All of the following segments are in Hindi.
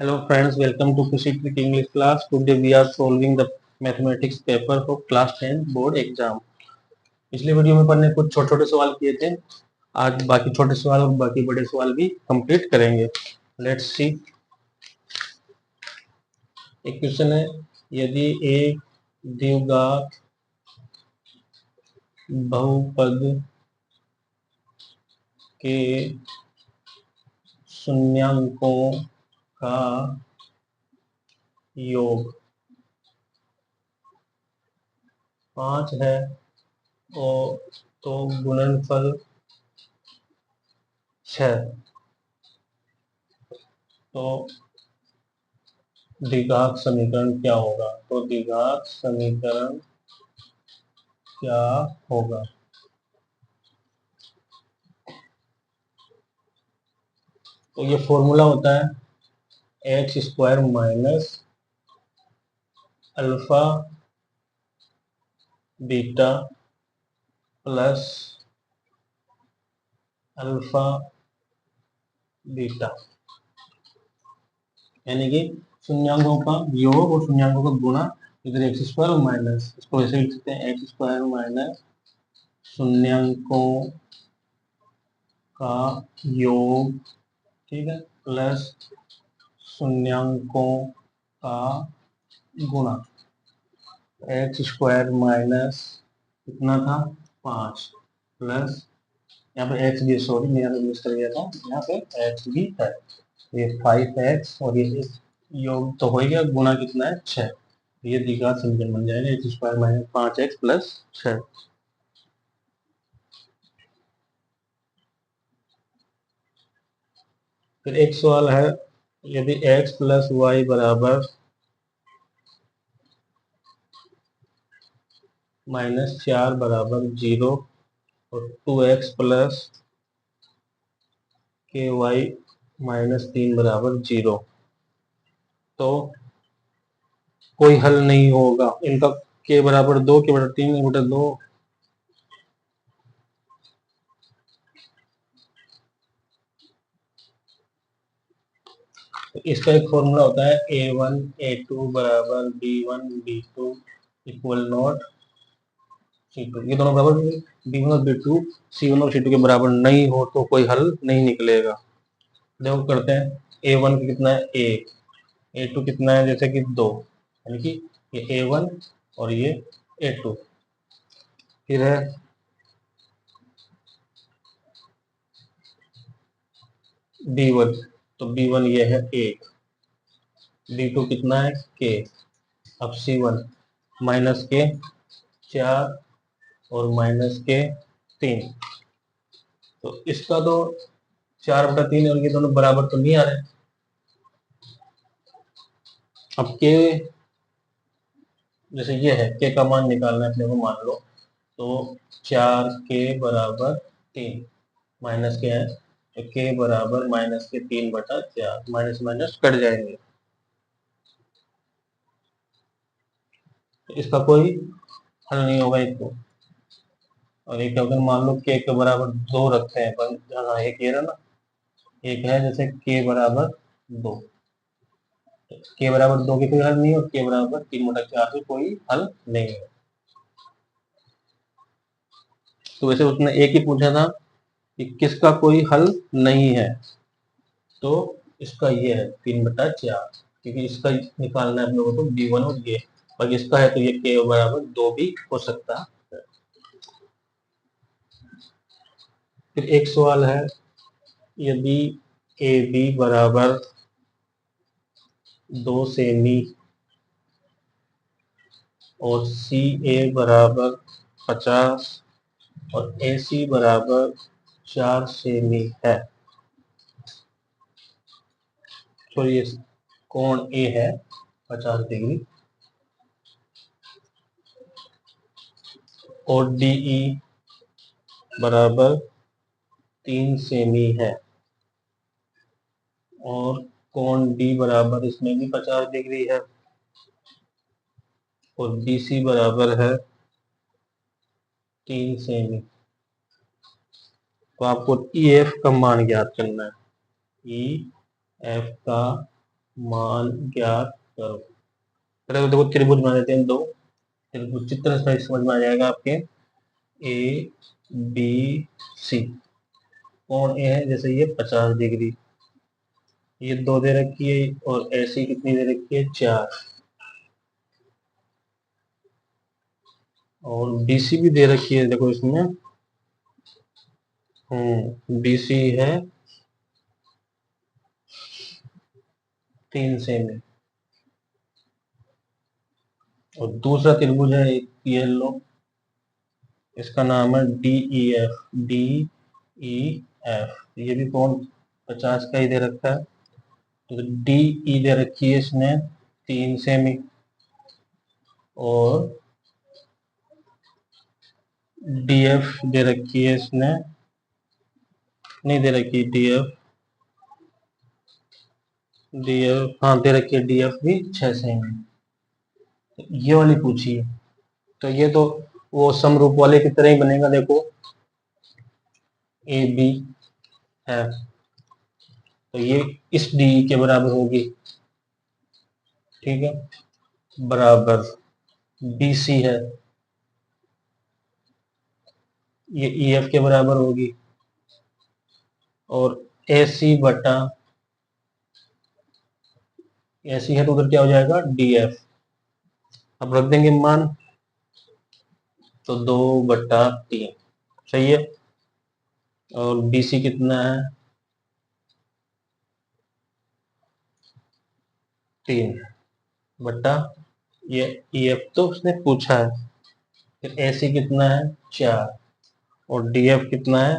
Hello friends, welcome to Kushi Trick English class. Today we are solving the mathematics paper for class 10 board exam. पिछले वीडियो में अपन ने कुछ छोटे छोटे सवाल किए थे। आज बाकी छोटे सवाल और बाकी बड़े सवाल भी कंप्लीट करेंगे। Let's see. एक क्वेश्चन है, यदि एक द्विघात बहुपद के शून्यांकों का योग 5 है और तो गुणनफल 6, तो द्विघात समीकरण क्या होगा? तो द्विघात समीकरण क्या होगा? तो ये फॉर्मूला होता है x square minus alpha beta plus alpha beta, यानी कि शून्यांकों का योग और शून्यांकों का गुणा। इधर एक्स स्क्वायर और माइनस, इसको ऐसे लिख सकते हैं, एक्स स्क्वायर माइनस शून्यांकों का योग, ठीक है, प्लस शून्यांकों का गुणा। एक्स स्क्वायर माइनस कितना था 5 प्लस, यहाँ पे एक्स भी, सॉरी मैं यहाँ पे मिस कर गया था, यहाँ पे एक्स भी है, ये 5x और ये योग तो हो गया, गुणा कितना है 6। ये द्विघात समीकरण बन जाएगा x square minus 5x plus 6। फिर एक सवाल है, यदि x प्लस वाई बराबर -4 बराबर 0 और 2x प्लस के वाई -3 बराबर 0, तो कोई हल नहीं होगा इनका। के बराबर 2, के बराबर 3, बटा 2, तो इसका एक फॉर्मूला होता है a1 a2 बराबर b1 b2 equal not c2। ये दोनों बराबर, b1 और b2 c1 और c2 के बराबर नहीं हो तो कोई हल नहीं निकलेगा। देखो करते हैं, a1 कितना है 1, a2 कितना है जैसे कि 2, यानी कि ये a1 और ये a2। फिर है b1, तो b1 ये है 1, b2 कितना है k, अब c1 माइनस के 4 और माइनस के 3, तो इसका तो 4/3 और ये दोनों बराबर तो नहीं आ रहे। अब के, जैसे ये है के का मान निकालना है अपने को, मान लो तो 4 के बराबर 3 माइनस के है, तो के बराबर -3/4, माइनस माइनस कट जाएंगे, तो इसका कोई हल नहीं होगा इसको। और एक अगर मान लो के के बराबर 2 रखते हैं पर, हाँ एक ये रहा ना, एक है जैसे के बराबर 2, के बराबर 2 की कोई हल नहीं है और के बराबर 3/4 की कोई हल नहीं है। तो वैसे उसने एक ही पूछा था कि किसका कोई हल नहीं है, तो इसका ये है 3/4, क्योंकि इसका निकालना है हम लोगों को b1 और ये, और इसका है तो ये के बराबर 2 भी हो सकता है। फिर एक सवाल है, यदि ए बी बराबर 2 सेमी और सी ए बराबर 50 और ए सी बराबर 4 सेमी है, तो ये कोण ए है 50 डिग्री और डी ई बराबर 3 सेमी है और कोण डी बराबर इसमें भी 50 डिग्री है और बी सी बराबर है 3 सेमी। तो आपको ई एफ का मान ज्ञात करना है। ई एफ का मान ज्ञात करो। पहले तो देखो त्रिभुज बना देते हैं दो त्रिभुज, चित्र से समझ में आ जाएगा आपके। ए बी सी, कोण ए है जैसे ये 50 डिग्री, ये 2 दे रखी है, और ऐसी कितनी दे रखी है 4, और बीसी भी दे रखी है देखो इसमें। बीसी है 3 सेमी, और दूसरा त्रिभुज है एक, ये लो, इसका नाम है D E F. D E F, ये भी कोण 50 का ही दे रखा है। तो डी ई दे रखी है इसने 3 सेमी, और डी एफ दे रखी है इसने, नहीं दे रखी डी एफ, हाँ दे रखी है डी एफ भी 6 सेमी। ये वाली पूछी है, तो ये तो वो समरूप वाले की तरह ही बनेगा। देखो ए बी है, तो ये इस डी के बराबर होगी, ठीक है, बराबर बी सी है, ये ई एफ के बराबर होगी, और ए सी बटा, ए सी है तो उधर क्या हो जाएगा डी एफ। अब रख देंगे मान, तो 2/3 सही है, और बी सी कितना है 3 ये ई एफ तो उसने पूछा है, फिर ए सी कितना है 4, और डी एफ कितना है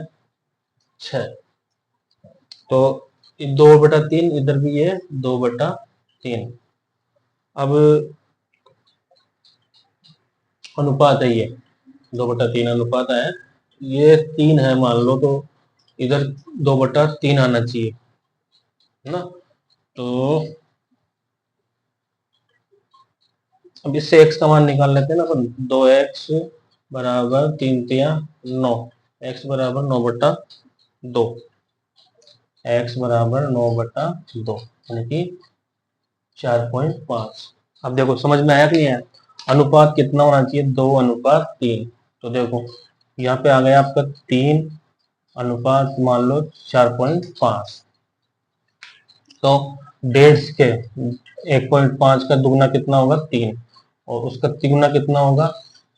6, तो 2/3 इधर भी है 2/3। अब अनुपात है ये 2/3 अनुपात है, ये 3 है मान लो, तो इधर 2/3 आना चाहिए, है ना। तो अब इससे x का मान निकाल लेते हैं ना अपन। 2x बराबर 3×3 = 9, x बराबर 9/2, x बराबर 9/2 यानी कि 4.5। अब देखो समझ में आया कि नहीं आया, अनुपात कितना होना चाहिए 2/3। तो देखो यहाँ पे आ गया आपका 3 अनुपात मान लो 4.5, तो 1.5 के 1.5 का दुगना कितना होगा 3, और उसका तिगुना कितना होगा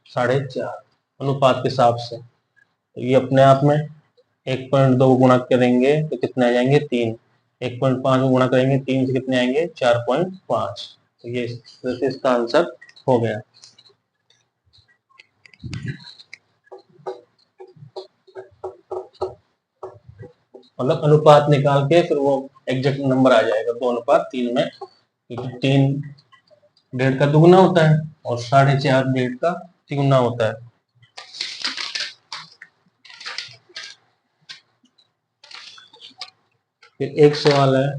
4.5 अनुपात के हिसाब से। तो ये अपने आप में 1.2 को गुणा करेंगे तो कितने आ जाएंगे 3, 1.5 को गुणा करेंगे 3 से कितने आएंगे 4.5। तो ये इसका आंसर हो गया। मतलब अनुपात निकाल के फिर वो एग्जैक्ट नंबर आ जाएगा 2/3 में, क्योंकि 3 1.5 का दुगुना होता है और 4.5 1.5 का तिगुना होता है। फिर एक सवाल है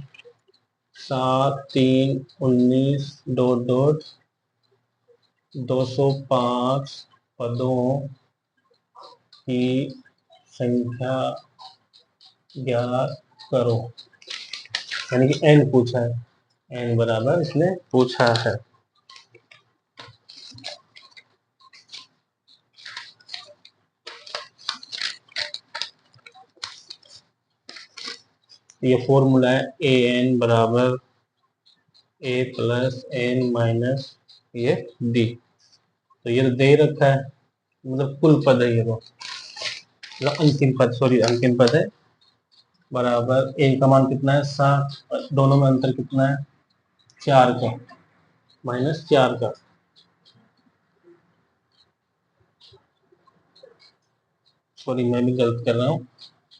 7 3 19 205 पदों की संख्या ज्ञात करो, यानी कि n पूछा है, n बराबर इसने पूछा है। ये फॉर्मूला है ए एन बराबर ए प्लस एन माइनस ये डी। तो ये तो दे ही रखा है, मतलब कुल पद है ये, तो अंतिम पद, सॉरी अंतिम पद है, बराबर ए का मान कितना है 7, दोनों में अंतर कितना है 4 का, -4 का, सॉरी मैं भी गलत कर रहा हूँ,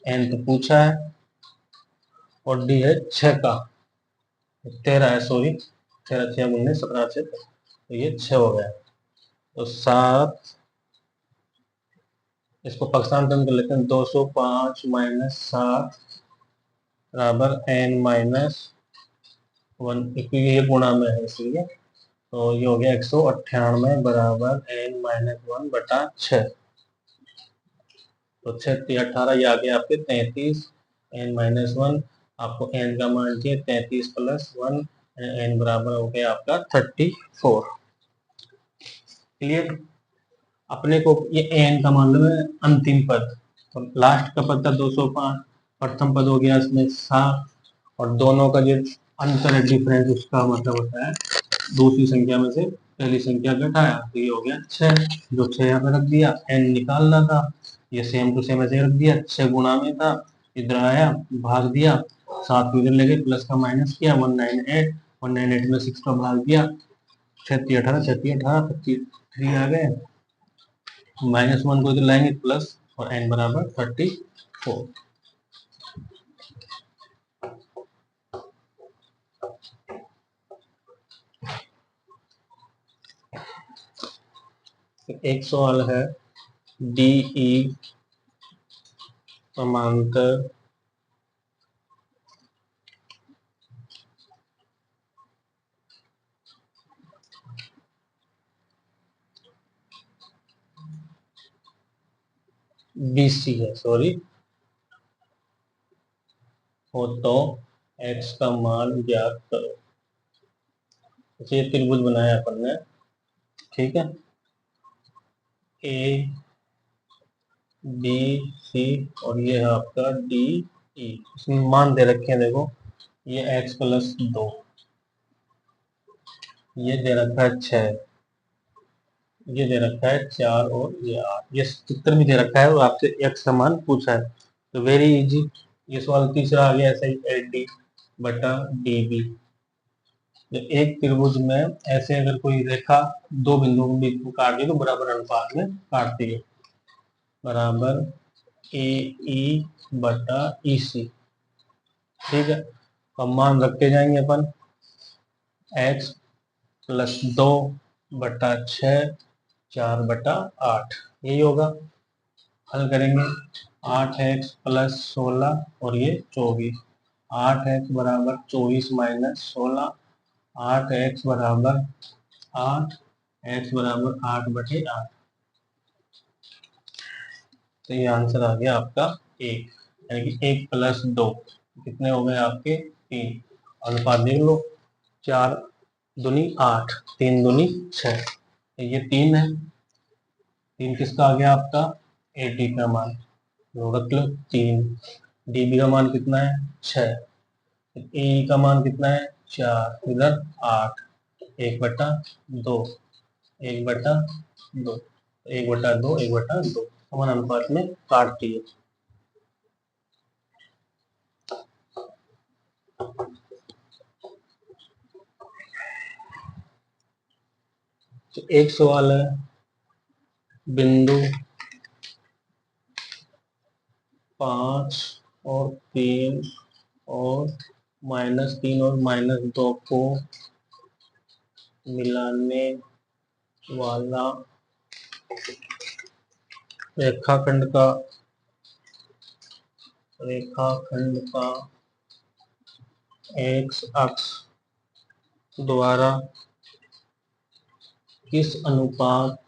एन तो पूछा है और डी है 6 का, 13 है, सॉरी 13 6 19 17 से, तो ये 6 हो गया। तो 7, इसको पक्षांतरण कर लेते हैं, 205 - 7 बराबर n - 1, ये गुणा में है इसलिए, तो ये हो गया 198 बराबर n - 1/6। तो 6 3 18, ये आ गया आपके 33, n - 1 आपको n का मान चाहिए 33 प्लस 1, n बराबर हो गया आपका 34। क्लियर। अपने को ये n का मान लो है अंतिम पद, तो लास्ट का पद था 205, प्रथम पद हो गया इसमें 7, और दोनों का जो अंतर है डिफरेंस, उसका मतलब होता है दूसरी संख्या में से पहली संख्या घटाया, तो ये हो गया 6। जो 6 यहाँ पे रख दिया, n निकालना था, ये सेम टू सेम ऐसे रख दिया, 6 गुणा में था, इधर आया भाग दिया, 7 को इधर लेके प्लस का माइनस किया, 198, 198 में 6 का भाग दिया, 36 18, 36 18, 33 आ गए, -1 को इधर लाएंगे प्लस, और n बराबर 34। एक सवाल है, डी ई समांतर BC है, सॉरी, हो तो x का मान ज्ञात करो। ये त्रिभुज बनाया अपन ने, ठीक है, ए बी सी, और ये है आपका डी ई। इसमें मान दे रखे हैं, देखो ये x प्लस 2, ये दे रखा है 6, ये दे रखा है 4, और ये 8, ये चित्र भी दे रखा है, और आपसे x का मान पूछा है, तो वेरी इजी। ये सवाल तीसरा आ गया ऐसा ही, एल डी बटा डी बी। एक त्रिभुज में ऐसे अगर कोई रेखा दो बिंदुओं के बीच में काट दी तो बराबर अनुपात में काटती है, बराबर ए ई बटा ई सी, ठीक है। अब मान रखते जाएंगे अपन, x प्लस 2 बटा 6, 4 बटा 8, यही होगा। हल करेंगे, 8x प्लस 16 और ये 24, 8x बराबर 24 माइनस 16, 8x बराबर 8, x बराबर 8/8, तो ये आंसर आ गया आपका 1, यानी कि 1 प्लस 2 कितने हो गए आपके 3। अनुपात देख लो, 4 दूनी 8, 3 दूनी 6, ये 3 है, 3 किसका आ गया आपका ए डी का मान, रख लो 3, डी बी का मान कितना है 6, ए का मान कितना है 4, इधर 8, 1/2, 1/2, 1/2, 1/2 समान अनुपात में काटती है। तो एक सवाल है, बिंदु 5 और 3 और -3 और -2 को मिलाने वाला रेखाखंड का एक्स अक्ष द्वारा किस अनुपात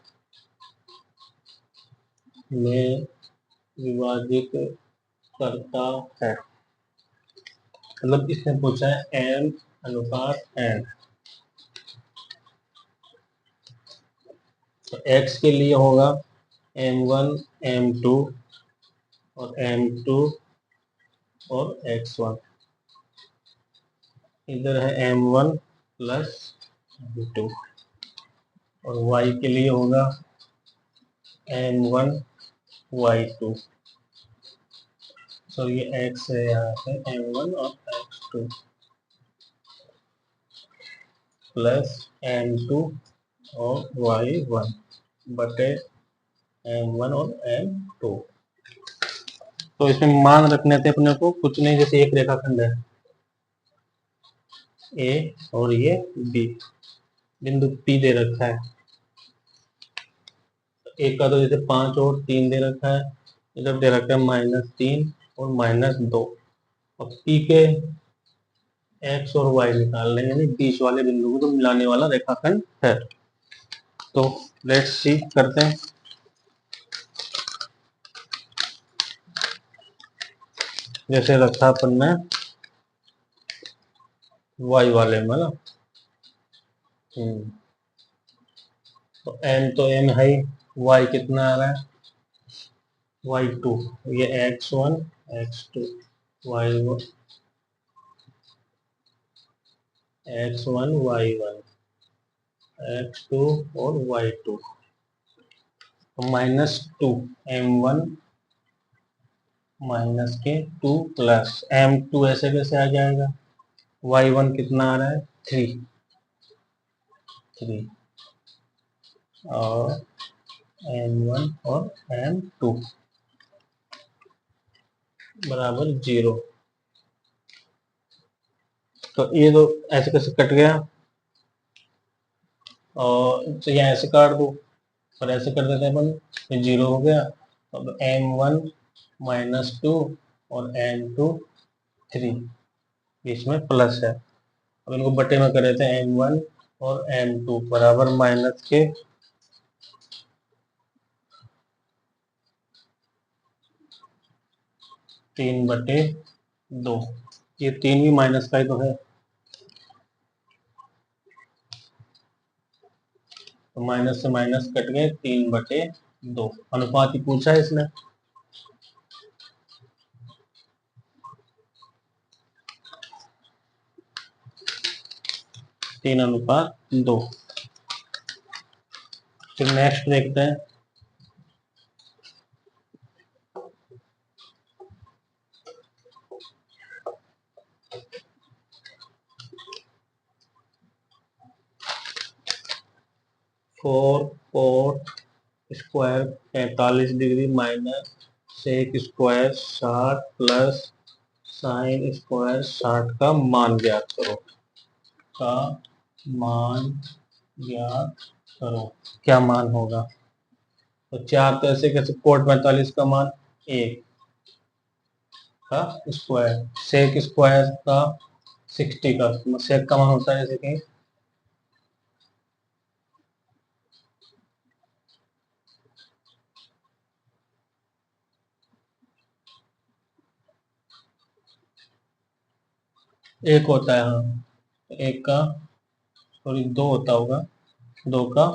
में विभाजित करता है। मतलब इसने पूछा है m अनुपात n, तो x के लिए होगा m1 m2 और m2 और x1, इधर है m1 प्लस m2, और y के लिए होगा m1 y2, सो ये x है यहाँ पे m1 और x2 प्लस m2 और y1 बटे m1 और m2। तो इसमें मान रखने थे अपने को कुछ नहीं, जैसे एक रेखाखंड है ए और ये बी, बिंदु P दे रखा है, एक का तो जैसे 5 और 3 दे रखा है, इधर दे रखा है -3 और -2, और P के x और y निकाल लेंगे, यानी बीच वाले बिंदु को तो मिलाने वाला रेखाखंड है। तो लेट्स सी करते हैं, जैसे रखा अपन ने वाई वाले में ना। तो एम तो एम है ही, वाई कितना आ रहा है, वाई टू, ये X one X two, Y one X one Y one X two और वाई टू। तो -2 एम वन माइनस के 2 प्लस एम टू, ऐसे कैसे आ जाएगा, वाई वन कितना आ रहा है 3 और एम वन और एम टू बराबर 0। तो ये तो ऐसे कैसे कट गया, और तो यहाँ ऐसे काट दो, और ऐसे कर देते हैं अपन, ये 0 हो गया। अब एम वन -2 और एम टू 3, बीच में प्लस है। अब इनको बटे में कर देते हैं, एम वन और एम टू बराबर माइनस के 3/2। ये 3 भी माइनस का ही तो है, तो माइनस से माइनस कट गए, 3/2 अनुपात ही पूछा है इसने। 3/2। फिर नेक्स्ट देखते हैं, 4 cot square 45 degree minus sec square 60 plus sine square 60 का मान ज्ञात करो, का मान ज्ञात करो। क्या मान होगा, तो 4 तो ऐसे कैसे, कोट 45 का मान 1 का स्क्वायर, सेक स्क्वायर का 60 का, सेक का मान होता है जैसे कि एक होता है, हाँ एक का, सॉरी 2 होता होगा, 2 का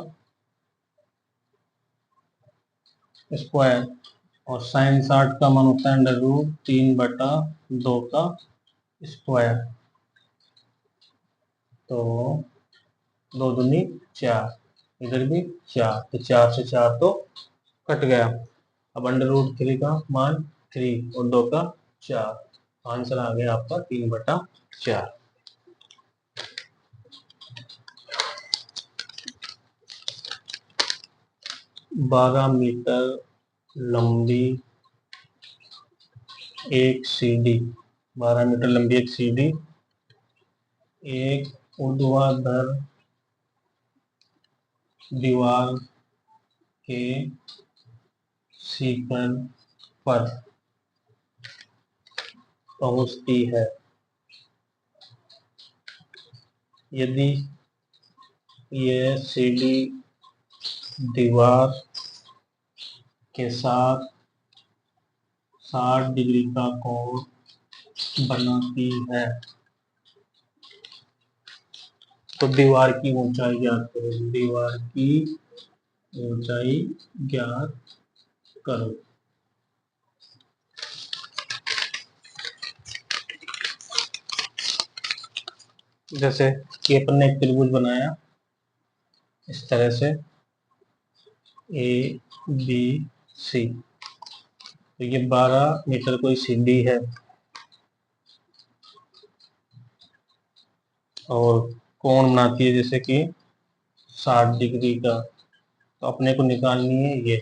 स्क्वायर, और साइन 60 का मान होता है √3/2 का स्क्वायर। तो 2 दूनी 4, इधर भी 4, तो 4 से 4 तो कट गया। अब √3 का मान 3 और 2 का 4, आंसर आ गया आपका 3/4। 12 मीटर लंबी एक सीढ़ी, 12 मीटर लंबी एक सीढ़ी एक ऊर्ध्वाधर दीवार के शिखर पर पहुंचती है। यदि यह सीढ़ी दीवार के साथ 60 डिग्री का कोण बनाती है, तो दीवार की ऊंचाई ज्ञात करो। दीवार की ऊंचाई ज्ञात करो। जैसे कि अपन ने एक त्रिभुज बनाया इस तरह से, ए बी सी, तो ये 12 मीटर कोई सीढ़ी है, और कोण बनाती है जैसे कि 60 डिग्री का, तो अपने को निकालनी है ये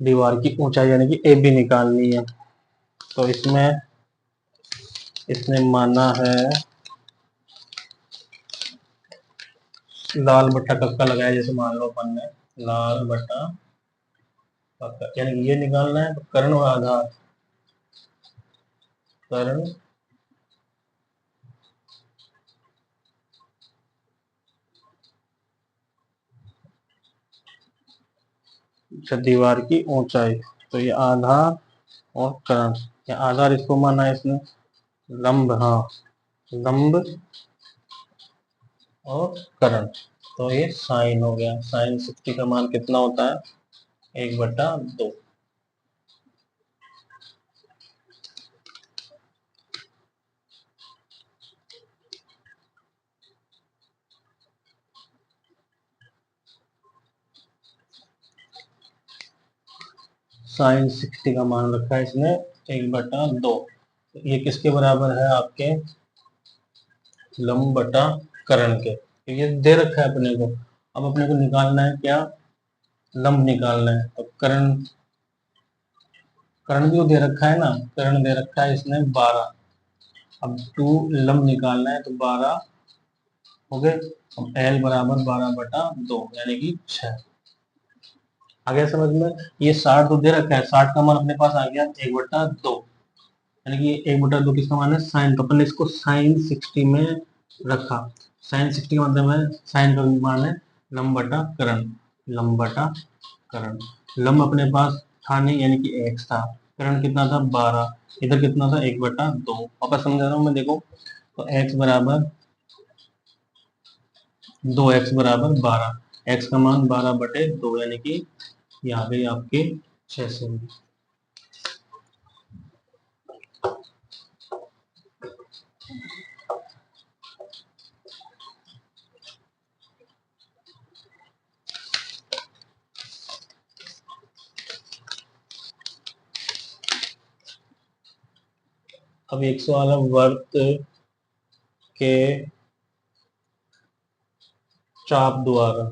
दीवार की ऊंचाई, यानी कि ए बी निकालनी है। तो इसमें इसने माना है, लाल बट्टा कक्का लगाया, जैसे मान लो अपन ने लाल बट्टा कक्का, यानी कि ये निकालना है, तो कर्ण और आधार, कर्ण दीवार की ऊंचाई, तो ये आधार और कर्ण, या आधार इसको माना है इसने, लंब, हाँ लंब और करण। तो ये साइन हो गया। साइन 60 का मान कितना होता है? 1/2। साइन 60 का मान रखा है इसने 1/2। ये किसके बराबर है? आपके लंब बटा करण के। तो ये दे रखा है अपने को। अब अपने को निकालना है क्या? लंब निकालना है। तो करण, करण भी तो दे रखा है ना। करण दे रखा है इसने 12। अब 2 लंब निकालना है तो 12 हो गए। अब एल बराबर 12/2 यानी कि 6। आ गया समझ में? ये 60 तो दे रखा है, 60 का मान अपने पास आ गया 1/2, यानी कि 1/2 किसका मान है? साइन। तो अपन ने इसको साइन 60 में रखा। साइन 60 का मतलब है, साइन का मान है लंब बटा करण। लंब बटा करण। लंब अपने पास था नहीं, यानी कि x था। करण कितना था? 12। इधर कितना था? 1/2। वापस समझा रहा हूँ मैं, देखो। तो x बराबर 2x बराबर 12। x का मान 12/2 यानी कि ये आ गई आपके 6 सेमी। अब एक सवाल है वर्त के चाप द्वारा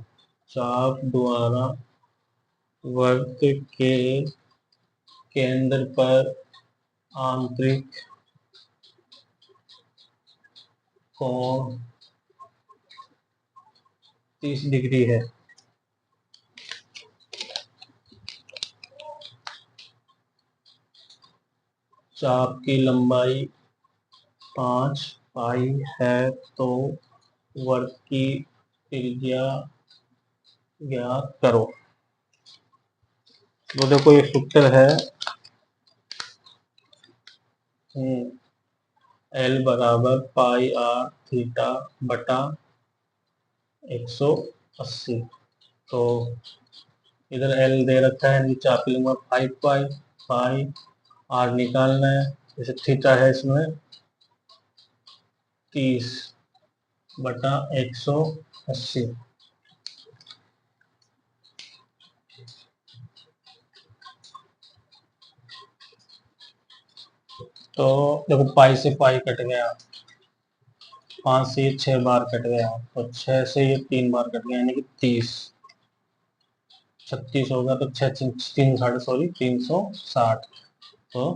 वर्त के केंद्र पर आंतरिक कोण 30 डिग्री है। चाप की लंबाई 5 पाई है तो वर्त की त्रिज्या ज्ञात करो। तो देखो ये सूत्र है एल बराबर पाई आर थीटा बटा 180। तो इधर एल दे रखा है, चाप की लंबाई 5 पाई। पाई आर निकालना है, जैसे थीटा है इसमें 30/180। तो देखो पाई से पाई कट गया, 5 से ये 6 बार कट गया, तो 6 से ये 3 बार कट गया, यानी कि 30। 36 होगा तो 6 तीन साढ़े, सॉरी 360। तो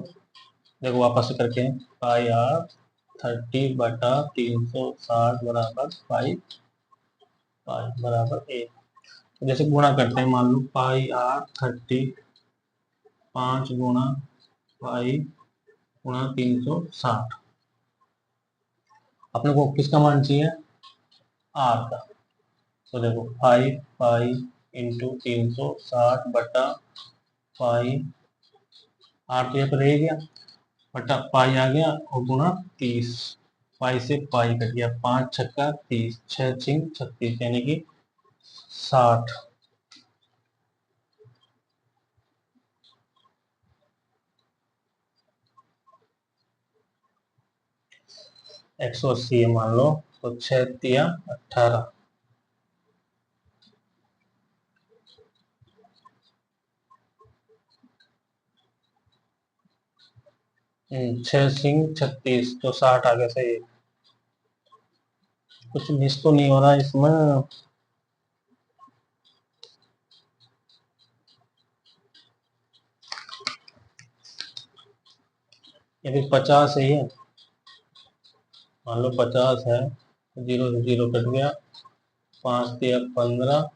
देखो वापस से करके पाई आर 30/360 बराबर पाई पाई बराबर 1। जैसे गुणा करते हैं, मान लो पाई आर 30 5 गुणा पाई गुणा 360। अपने को किसका मान चाहिए? आर का। तो देखो 5 पाई इंटू 360/पाई। आर तो यहाँ पर रह गया, बटा पाई आ गया और गुणा 30। पाई से पाई कट गया, 5 छक्का 30, 6 छिंग 36 यानी कि 60। 180 है मान लो, तो 6 तिया 18। 6 सिंग 36, तो 60 आ गया सही। कुछ मिस तो नहीं हो रहा इसमें? ये भी 50 है ये। मान लो 50 है, 0 से 0 कट गया, 5 तिया 15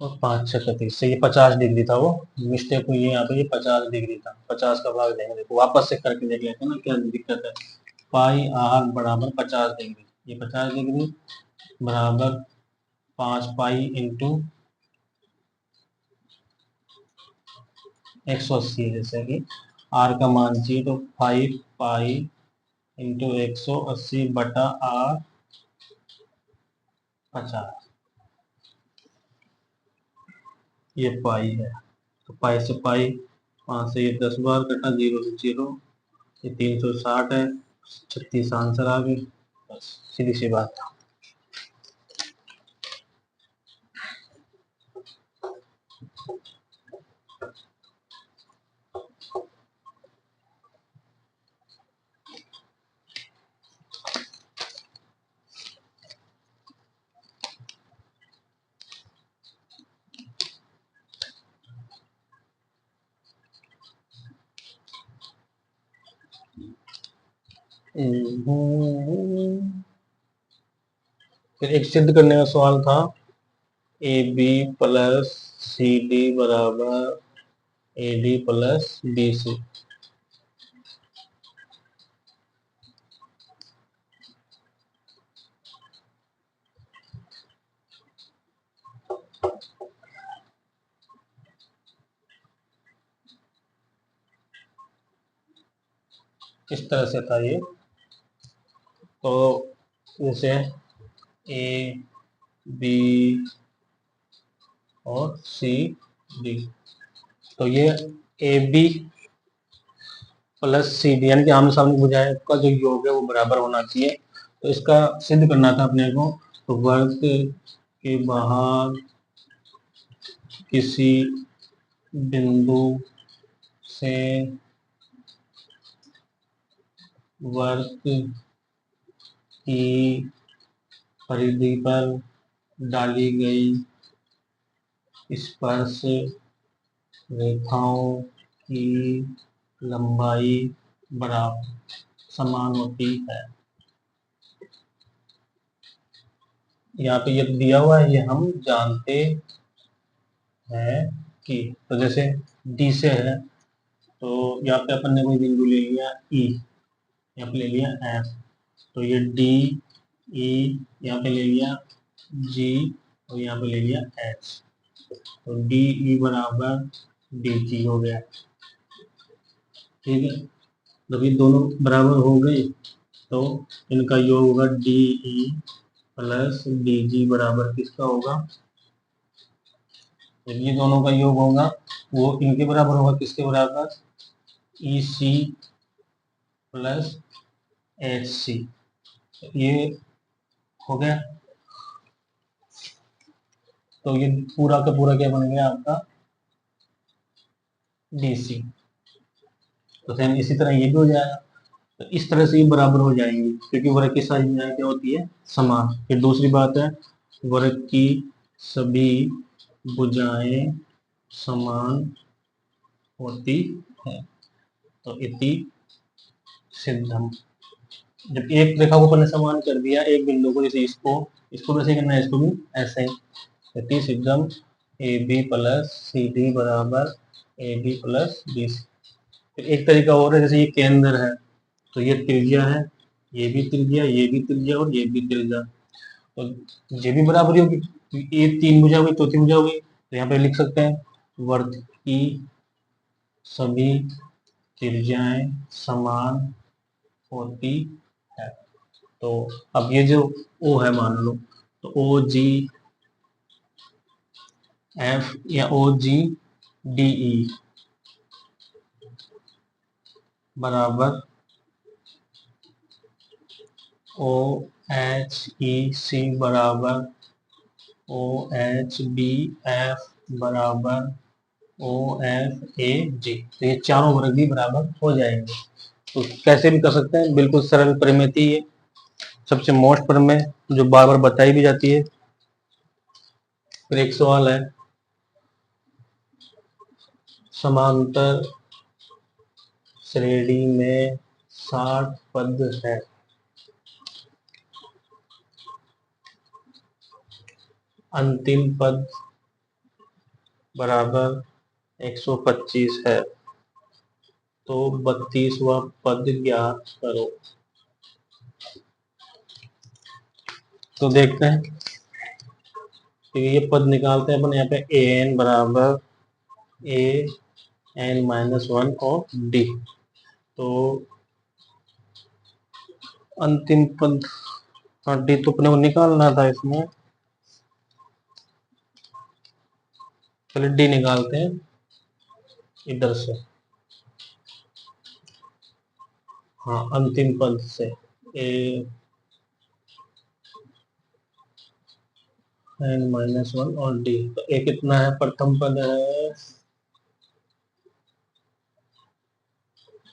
और 5 छः 30 से ये 50 डिग्री था। वो मिस्टेक हुई है यहाँ पे, ये 50 डिग्री था। 50 का भाग देंगे, देखो वापस से करके देख लेते हैं ना क्या दिक्कत है। पाई आर बराबर 50 डिग्री, ये 50 डिग्री बराबर 5 पाई इंटू 180 है। जैसे कि आर का मान चाहिए तो 5 पाई इंटू 180/R50, ये पाई है। तो पाई से पाई, 5 से ये 10 बार कटा, 0 से 0, ये 360 है, 36 आंसर आ गई। बस सीधी सी बात। फिर एक सिद्ध करने का सवाल था, A B plus C D बराबर A D plus B C. इस तरह से था ये। तो जैसे ए बी और सी डी, तो ये A B plus C D यानी कि आमने सामने भुजाएं का जो योग है वो बराबर होना चाहिए। तो इसका सिद्ध करना था अपने को। तो वर्ग के बाहर किसी बिंदु से वर्ग की परिधि पर डाली गई स्पर्श रेखाओं की लंबाई बराबर समान होती है। यहाँ पे ये दिया हुआ है, ये हम जानते हैं कि, तो जैसे डी से है, तो यहाँ पे अपन ने कोई बिंदु ले लिया ई, यहाँ पे ले लिया एफ, तो ये डी ई, यहाँ पे ले लिया जी, और यहाँ पे ले लिया एच, तो डी ई बराबर डी जी हो गया। ठीक है, जब ये दोनों बराबर हो गए तो इनका योग होगा D E plus D G बराबर किसका होगा, जब ये दोनों का योग होगा वो इनके बराबर होगा, किसके बराबर, ई सी प्लस एच सी। ये हो गया। तो ये पूरा का पूरा क्या बन गया आपका, डी सी। तो सेम इसी तरह ये भी हो जाएगा। तो इस तरह से ये बराबर हो जाएंगे, क्योंकि वर्ग की सारी भुजाएं क्या होती है, समान। फिर दूसरी बात है, वर्ग की सभी भुजाएं समान होती है। तो इति सिद्धम। जब एक रेखा को अपन ने समान कर दिया, एक बिंदु को, जैसे इसको वैसे करना है, इसको भी ऐसे ही, इति सिद्धम A B plus C D बराबर A B plus B C. फिर एक तरीका और है, जैसे ये केंद्र है, तो ये त्रिज्या है, ये भी त्रिज्या, ये भी त्रिज्या और ये भी त्रिज्या, तो ये भी बराबरी होगी। ये तीन भुजा हुई, चौथी भुजा हुई, तो यहाँ पे लिख सकते हैं वर्ग की सभी त्रिज्याएं समान होती है। तो अब ये जो ओ है मान लो, तो ओ जी एफ या ओ जी डी ई बराबर ओ एच ई सी बराबर ओ एच बी एफ बराबर ओ एफ ए जी। तो ये चारों वर्ग भी बराबर हो जाएंगे। तो कैसे भी कर सकते हैं, बिल्कुल सरल परिमिति है, सबसे मोस्ट प्रमेय जो बार बार बताई भी जाती है। फिर एक सवाल है, समांतर श्रेणी में 60 पद है, अंतिम पद बराबर 125 है, तो 32वां पद ज्ञात करो। तो देखते हैं, तो ये पद निकालते हैं अपन। यहाँ पे ए एन बराबर ए एन माइनस वन और डी, तो अंतिम पद, हाँ डी तो अपने को निकालना था इसमें, चलिए डी निकालते हैं इधर से। हाँ अंतिम पद से ए एन -1 और डी, तो ए कितना है, प्रथम पद है,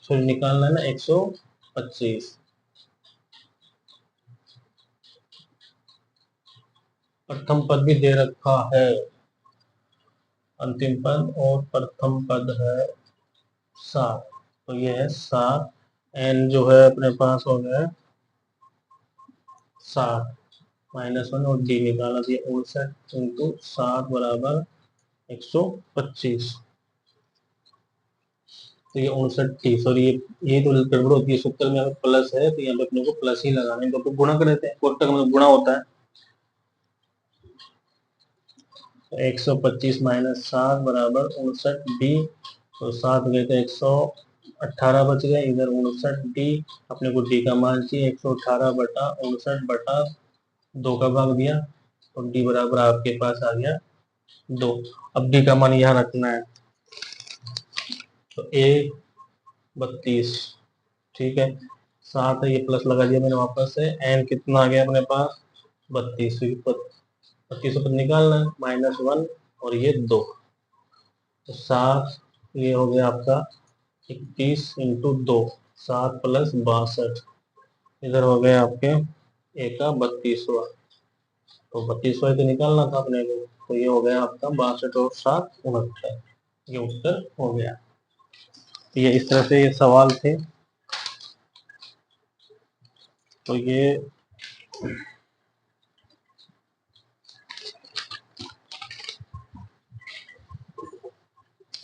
फिर निकालना है ना 125। प्रथम पद भी दे रखा है, अंतिम पद और प्रथम पद है 7, तो ये है 7। एन जो है अपने पास हो गया 7 -1 और डी निकाला, तो ये 59 इंटू 7 बराबर 125। तो ये 59 सॉरी, ये तो गड़बड़ होती है सूत्र में, अगर प्लस है तो यहाँ पे अपने को प्लस ही लगाना है, तो गुणा कर देते हैं, कोष्टक में गुणा होता है। तो 125 -7 बराबर 59 डी, तो 7 गए तो 118 बच गए, इधर 59 डी, अपने को डी का मान चाहिए, 118 बटा 59 बटा 2 का भाग दिया, तो डी बराबर आपके पास आ गया 2। अब डी का मान यहाँ रखना है, तो ए 32, ठीक है, 7 है, ये प्लस लगा दिया मैंने वापस से, एन कितना आ गया अपने पास 32, 32 पर निकालना है -1 और ये 2, तो 7, ये हो गया आपका 21 इंटू 2, 7 प्लस 62, इधर हो गया आपके ए का 32वां, तो 32वां तो निकालना था अपने को, तो ये हो गया आपका 62 और 7 69, ये उत्तर हो गया। तो ये इस तरह से ये सवाल थे, तो ये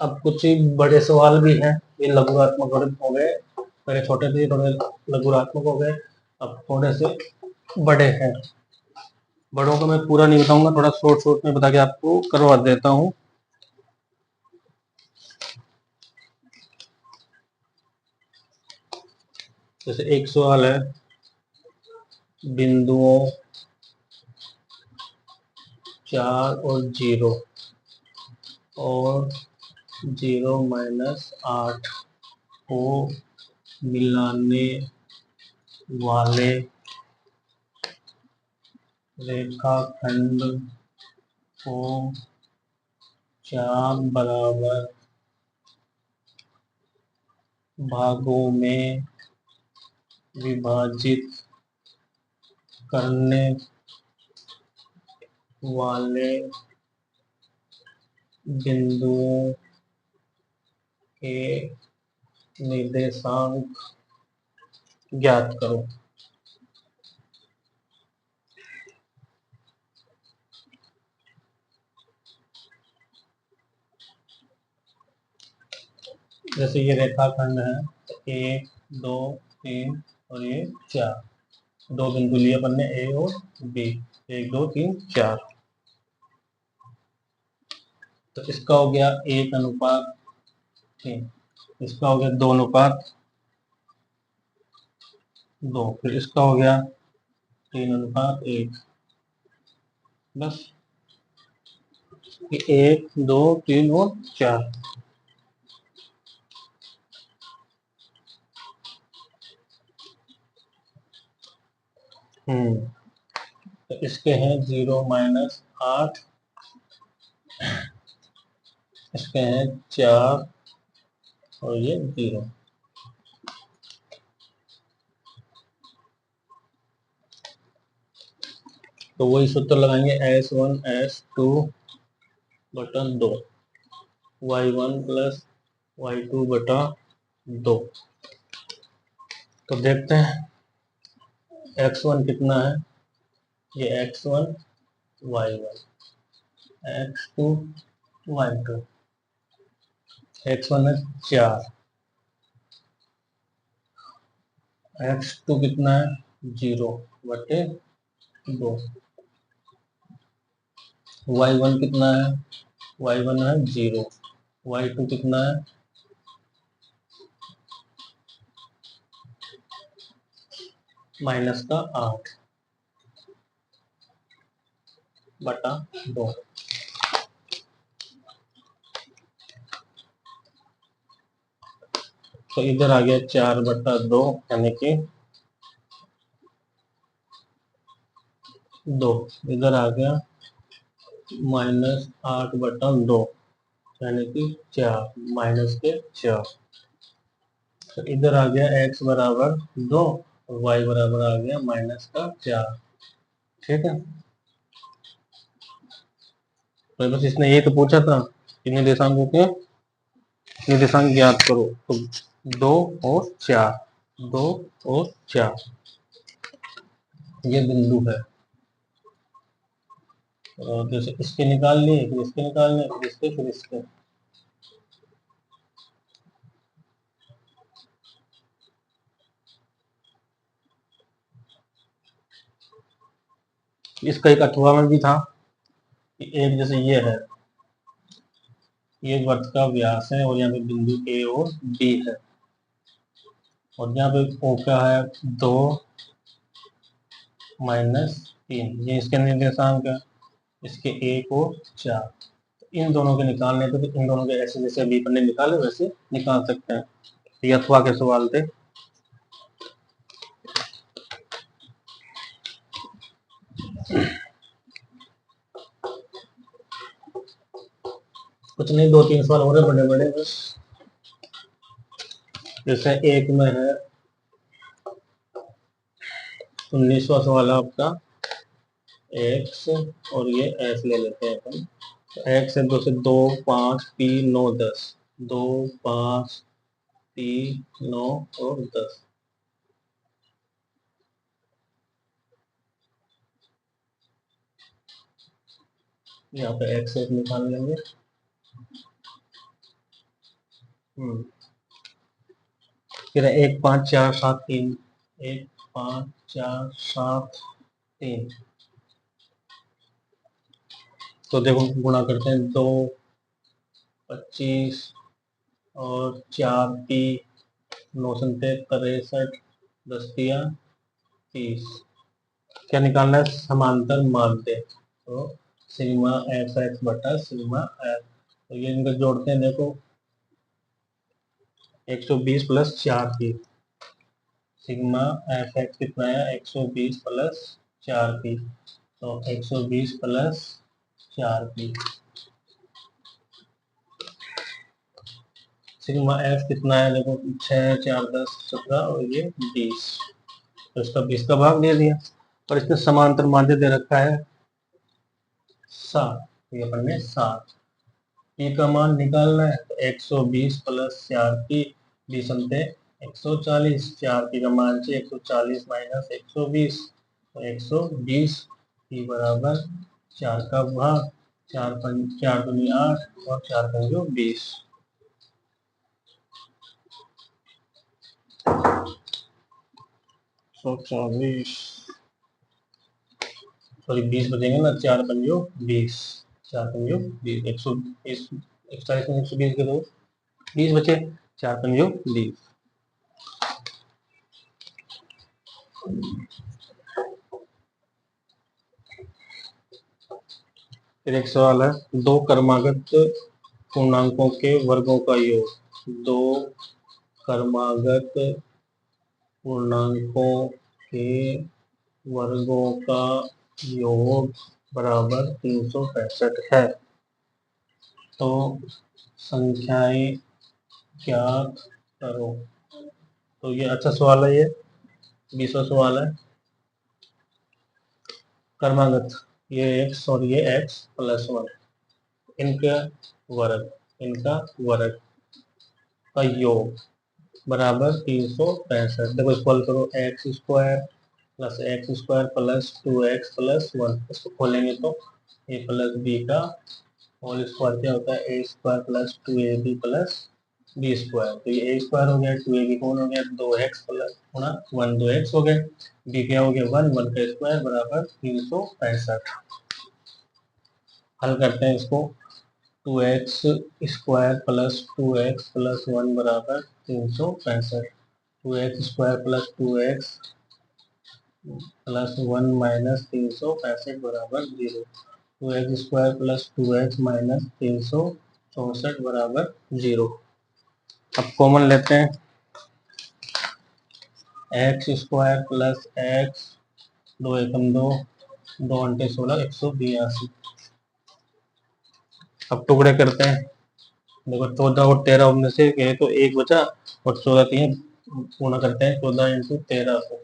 अब कुछ ही बड़े सवाल भी हैं, ये लघुरात्मक हो गए, पहले छोटे थे थोड़े लघुरात्मक हो गए, अब थोड़े से बड़े हैं। बड़ों का मैं पूरा नहीं बताऊंगा, थोड़ा शॉर्ट शॉर्ट में बता के आपको करवा देता हूँ। जैसे एक सवाल है, बिंदुओं 4 और 0 और 0-8 को मिलाने वाले रेखाखंड को 4 बराबर भागों में विभाजित करने वाले बिंदुओं के निर्देशांक ज्ञात करो। जैसे ये रेखाखंड है, 1 2 3 और ये 4, दो बिंदु लिए अपन ने ए और बी, 1 2 3 4, तो इसका हो गया 1:3, इसका हो गया 2:2, फिर इसका हो गया 3:1, बस 1 2 3 और 4। तो इसके हैं 0-8, इसके हैं 4 और ये 0। तो वही सूत्र लगाएंगे, S1 S2 button 2, Y1 plus Y2 बटा 2। तो देखते हैं X1 कितना है, ये X1 Y1, X2 Y2, X1 है 4, X2 कितना है 0/2, Y1 कितना है, Y1 है 0, Y2 कितना है माइनस का 8 बटा 2। तो इधर आ गया 4 बटा 2 यानी कि 2। इधर आ गया -8 बटा 2 यानी कि 4 माइनस के 4। तो इधर आ गया x बराबर 2 और y बराबर आ गया माइनस का 4। ठीक है, तो बस इसने ये तो पूछा था कि निर्देशांकों के निर्देशांक ज्ञात करो। तो 2 और 4, 2 और 4 ये बिंदु है। और जैसे इसके निकाल लिए, फिर इसके निकालने, फिर इसके, फिर इसके। इसका एक अथवा में भी था कि एक जैसे ये है, ये वृत्त का व्यास है और यहाँ पे बिंदु ए और बी है, और यहाँ पे ओ क्या है 2 -3, ये इसके निर्देशांक है, इसके 1 और 4। इन दोनों के निकालने पे तो इन दोनों के ऐसे जैसे अभी अपने निकाले वैसे निकाल सकते हैं। ये अथवा के सवाल थे। कुछ नहीं, 2-3 सवाल हो रहे बड़े बड़े बस। जैसे एक में है 19वां सवाल आपका x, और ये s ले लेते हैं अपन। x है 2 से 2, 5, 3, 9, 10, 2, 5, 3, 9 और 10। यहाँ पे x एक निकाल लेंगे। फिर 1, 5, 4, 7, 3, 1, 5, 4, 7, 3। तो देखो गुणा करते हैं, 2, 25 और 4, 9 संते 63, 10 तिया 30। क्या निकालना है? समांतर माध्य। तो सिग्मा एफ एक्स बटा सिग्मा एफ, तो ये इनका जोड़ते हैं। देखो 120 प्लस 4 की, सिग्मा एफ एक्स कितना है 120 प्लस 4 की, तो 120 प्लस 4 की। सिग्मा एफ कितना है देखो 6, 4, 10, 17 और ये 20, तो इसका 20 का भाग दे दिया। और इसमें समांतर माध्य दे रखा है 7, ये अपन ने 7। पी का मान निकालना है तो 120 प्लस 4 की, 20 अंते 140, 4 पी का मान से 140 माइनस 120, तो 120 पी बराबर 4 का भाग 4 दूनी 8 और 4 पंजो 20। 140 सॉरी 20 बचेंगे ना, 4 पंजो 20, 4 पंजो 20, 120, 140 में 120 के दो 20 बचे, 4 पंजो 20। फिर एक सवाल है, दो क्रमागत पूर्णांकों के वर्गों का योग। दो क्रमागत पूर्णांकों के वर्गों का योग बराबर 365 है। तो संख्याएं ज्ञात करो। तो ये अच्छा सवाल है, ये 20वां सवाल है। क्रमागत, ये x और ये x प्लस 1, इनका वर्ग, इनका वर्ग का योग बराबर 365। देखो इसको हल करो, x square plus 2x plus 1, इसको खोलेंगे तो a प्लस बी का होल स्क्वायर क्या होता है, A square plus 2ab plus B square. तो ये a स्क्वायर हो गया, 2ab कौन हो गया 2x प्लस गुणा 1, 2x हो गए, b क्या हो गया 1, 1 का स्क्वायर बराबर 365। हल करते हैं इसको, 2x square plus 2x plus 1 बराबर 365। 2x square plus 2x plus 1 - 365 बराबर 0। 2x² प्लस 2x माइनस 364 बराबर 0। अब कॉमन लेते हैं, x² प्लस x, 2 एकम 2, 2 अंटे 16, 182। अब टुकड़े करते हैं, देखो 14 और 13 में से कहे तो एक बचा, और 14 तीन पूर्ण करते हैं, 14 इंटू 13 को,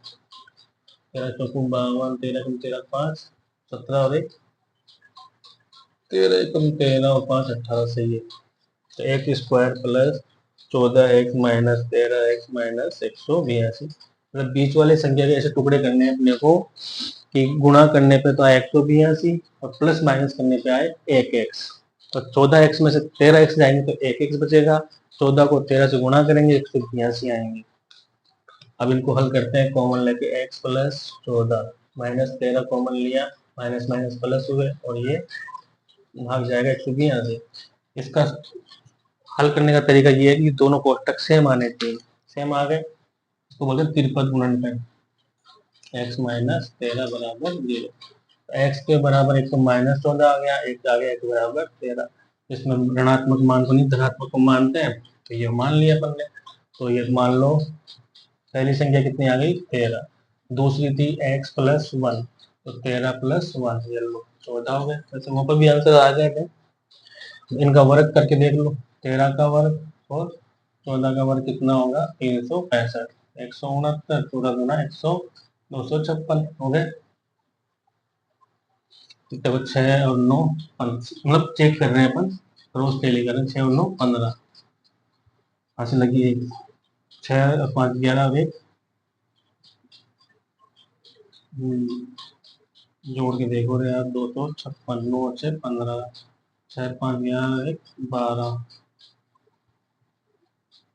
13 चौको 52, 13 कम 13 5, 17 और 1 13 कम 13 और 5 18 सही है। तो x² plus 14x minus 13x minus 182, मतलब बीच वाले संख्या के ऐसे टुकड़े करने हैं अपने को कि गुणा करने पे तो आए 182 और प्लस माइनस करने पे आए 1x। तो 14x में से 13x जाएंगे तो 1x बचेगा, 14 को 13 से गुणा करेंगे 182 आएंगे। अब इनको हल करते हैं, कॉमन लेके x प्लस 14 माइनस 13 कॉमन लिया, माइनस माइनस प्लस हुए और ये भाग जाएगा 182। इसका हल करने का तरीका ये है कि दोनों कोष्टक सेम आने चाहिए, सेम आ गए तो बोलते त्रिपद गुणनफल, x माइनस 13 बराबर 0। x के बराबर एक तो -14 आ गया, एक आ गया x बराबर 13। इसमें ऋणात्मक मान को नहीं धनात्मक को मानते हैं, तो ये मान लिया अपन ने। तो ये मान लो पहली संख्या कितनी आ गई 13, दूसरी थी x प्लस 1, तो 13 प्लस 1 ये लो 14 हो गए। वैसे वहाँ पर भी आंसर आ जाएगा, इनका वर्ग करके देख लो, 13 का वर्ग और 14 का वर्ग कितना होगा 365, 169 पूरा गुना 100, 256 हो गए। देखो 6 और 9 मतलब चेक कर रहे हैं अपन, रोज टेली कर रहे हैं, 6 और 9 15, हासिल लगी एक, 6 और 5 11 और 1 जोड़ के देखो रे यार, 256, 9 और 6 15, 6 5 11 1 12,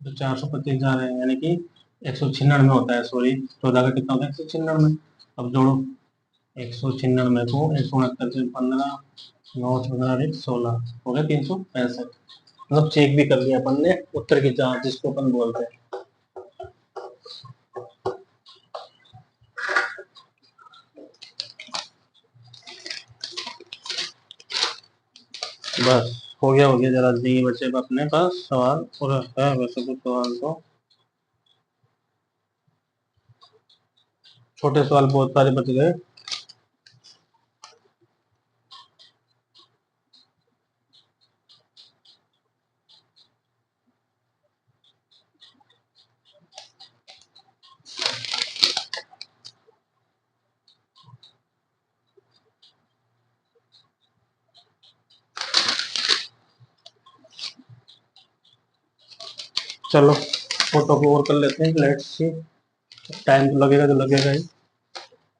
तो 425 जा रहे हैं, यानी कि 196 होता है, सॉरी 14 का कितना होता है 196। अब जोड़ो 196 को 169 से 15, 9 14 1 16 हो गया 365। मतलब चेक भी कर लिया अपन ने, उत्तर की जांच जिसको अपन बोलते हैं। बस हो गया जरा दी बचे अपने पास सवाल और है वैसे कुछ सवाल तो छोटे सवाल बहुत सारे बच गए। चलो फोटो को और कर लेते हैं, लेट्स सी, टाइम तो लगेगा तो लगेगा ही।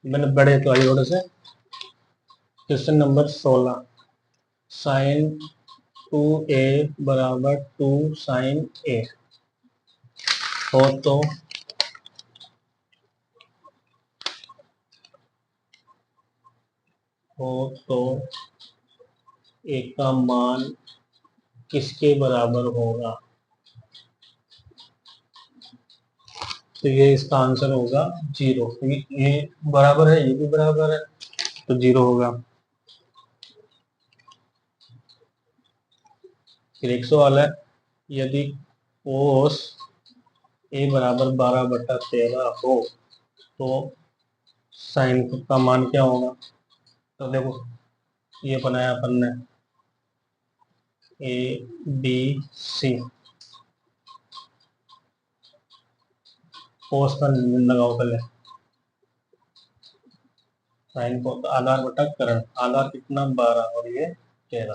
मैंने बड़े तो आई थोड़े से। क्वेश्चन नंबर 16, साइन 2a बराबर 2 साइन a हो तो a का मान किसके बराबर होगा? तो ये इसका आंसर होगा 0, क्योंकि ये बराबर है ये भी बराबर है, तो 0 होगा। फिर एक सवाल है, यदि कोस a बराबर 12/13 हो तो साइन का मान क्या होगा? तो देखो ये बनाया अपन ने ABC, कोस का लगाओ पहले, साइन को आधार बटा करण, आधार कितना 12 और ये 13,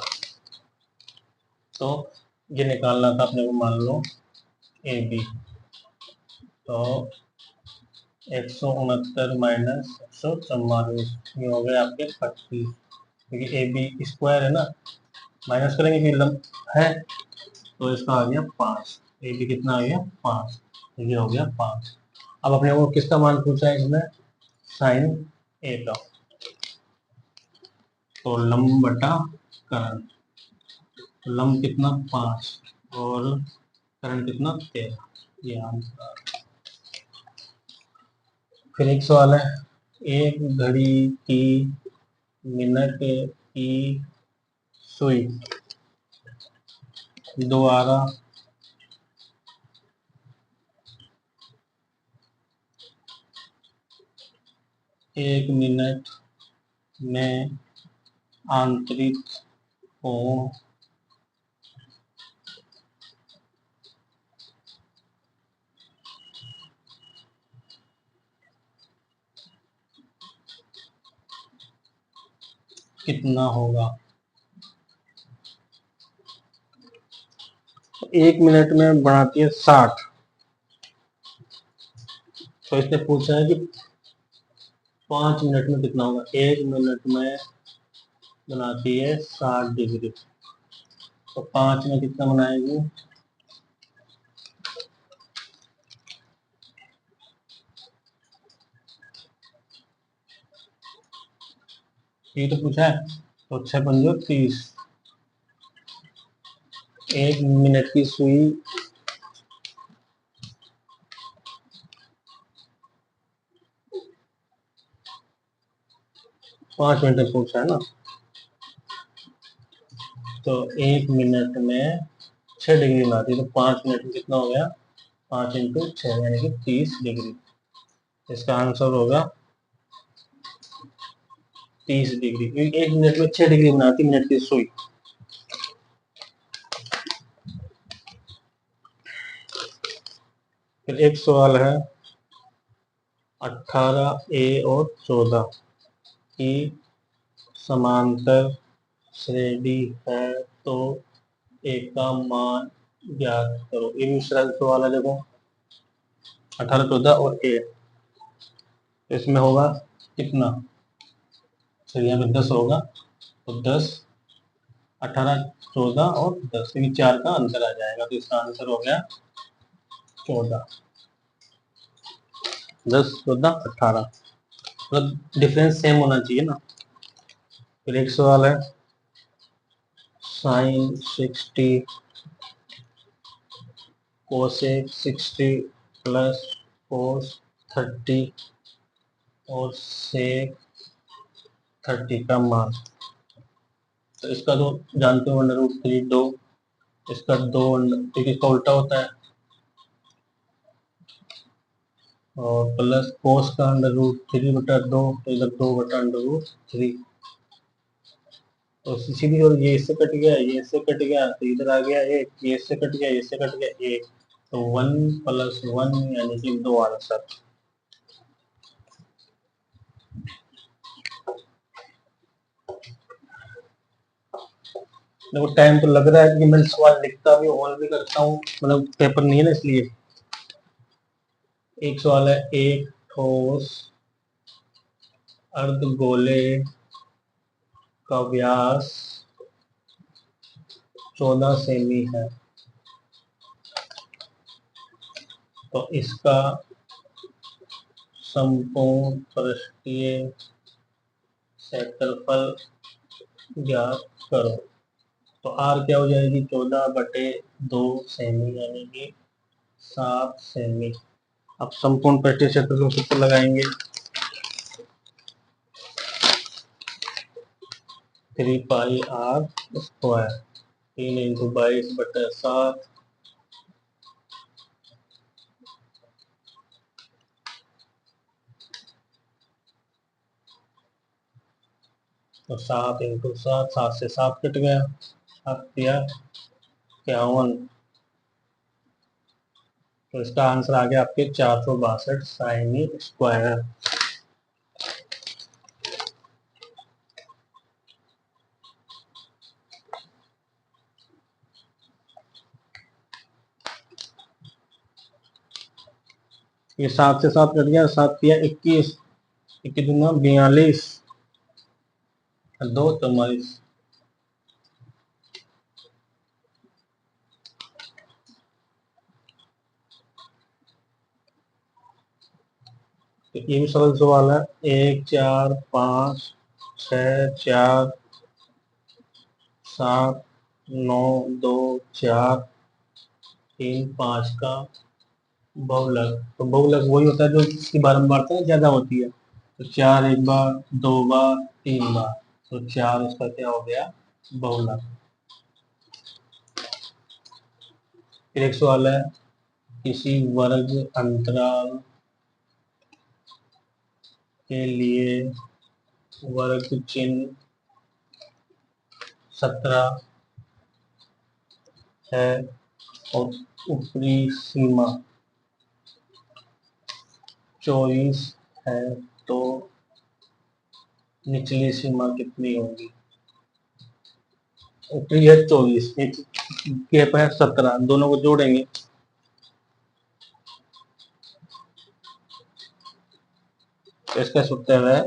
तो ये निकालना था अपने को, मान लो AB, तो 169 माइनस 144 ये हो गए आपके 25, क्योंकि AB स्क्वायर है ना, माइनस करेंगे कि है, तो इसका आ गया 5, AB कितना आ गया 5, ये हो गया 5। अब अपने को किसका मान पूछा है इसमें, साइन A का, तो लंब बटा करण, लंब कितना 5 और करण कितना 13, ये आंसर। फिर एक सवाल है, एक घड़ी की मिनट की सुई द्वारा एक मिनट में आंतरिक कोण कितना होगा। एक मिनट में बनाती है 60, तो इसने पूछा है कि 5 मिनट में कितना होगा। एक मिनट में बनाती है 60 डिग्री, तो 5 में कितना बनाएगी। ये तो पूछा है, तो 6×5 = 30। एक मिनट की सुई 5 मिनट में पूछा है ना, तो एक मिनट में 6 डिग्री बनाती है, तो 5 मिनट में कितना हो गया। 5 × 6 यानी कि 30 डिग्री। इसका आंसर होगा 30 डिग्री, क्योंकि एक मिनट में 6 डिग्री बनाती मिनट की सुई। फिर एक सवाल है, 18A और 14 की समांतर श्रेणी है, तो A का मान ज्ञात करो। ये भी सरल सवाल है। देखो 18, 14 और A, इसमें होगा कितना। चलिए यहाँ पे 10 होगा, तो 10, 18, 14 और 10, क्योंकि 4 का अंतर आ जाएगा, तो इसका आंसर हो गया 14। 10, 14, 18, मतलब डिफरेंस सेम होना चाहिए ना। फिर एक सवाल है, sin 60 कोसेक 60 प्लस कोस 30 और सेक 30 का मान। तो इसका तो जानते हो √3 2, इसका 2, क्योंकि इसका उल्टा होता है, और प्लस कोस का √3/2, तो इधर 2/√3। तो सीधी और ये इससे कट गया, ये इससे कट गया, तो इधर आ गया एक, ये इससे कट गया, ये इससे कट गया एक, तो 1 + 1 यानी कि 2 आंसर। देखो टाइम तो लग रहा है कि मैं सवाल लिखता भी और भी करता हूँ, मतलब पेपर नहीं है ना इसलिए। एक सवाल है, एक ठोस अर्धगोले का व्यास 14 सेमी है, तो इसका संपूर्ण पृष्ठीय क्षेत्रफल ज्ञात करो। तो आर क्या हो जाएगी, 14/2 सेमी यानी कि 7 सेमी। अब संपूर्ण पृष्ठीय क्षेत्रफल सूत्र लगाएंगे, 3πr², 3 × 22/7, तो 7 × 7, 7 से 7 कट गया, 7×53 = 51। तो इसका आंसर आ गया आपके 462 साइनी स्क्वायर। ये 7 से 7 कट गया, 7×3 = 21, 21×2 = 42, 2 = 44। तो ये भी सरल सवाल है, 1, 4, 5, 6, 4, 7, 9, 2, 4, 3, 5 का बहुलक। तो बहुलक वही होता है जो इसकी बारंबारता ज्यादा होती है। तो 4 एक बार, 2 बार, 3 बार, तो 4 इसका क्या हो गया, बहुलक। फिर एक सवाल है, किसी वर्ग अंतराल के लिए वर्ग चिन्ह 17 है और ऊपरी सीमा 24 है, तो निचली सीमा कितनी होगी। ऊपरी है 24, के पे 17, दोनों को जोड़ेंगे तो इसका सूत्र है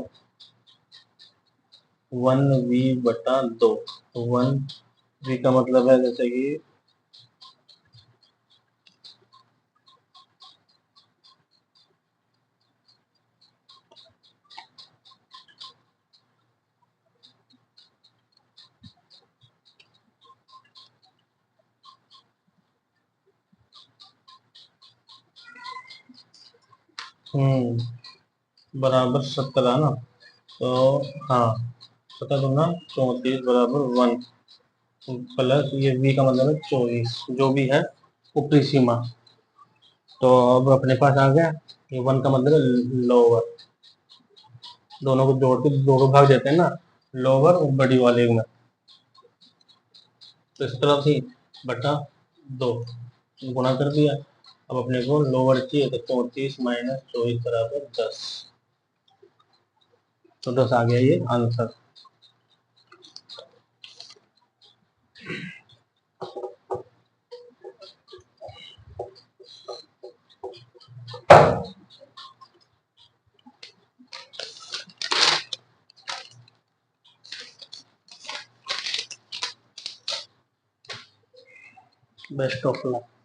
1v/2। तो 1v का मतलब है जैसे कि बराबर 17 ना, तो हाँ 17×2 = 34 बराबर 1, प्लस ये v का मतलब है 24, जो भी है ऊपरी सीमा। तो अब अपने पास आ गया, ये 1 का मतलब है लोअर, दोनों को जोड़ के 2 को भाग देते हैं ना, लोअर और बड़ी वाले में, तो इस तरह से बटा 2 गुणा कर दिया। अब अपने को लोअर चाहिए, तो 34 - 24 बराबर 10, तो 10 आ गया ये आंसर। Best of luck.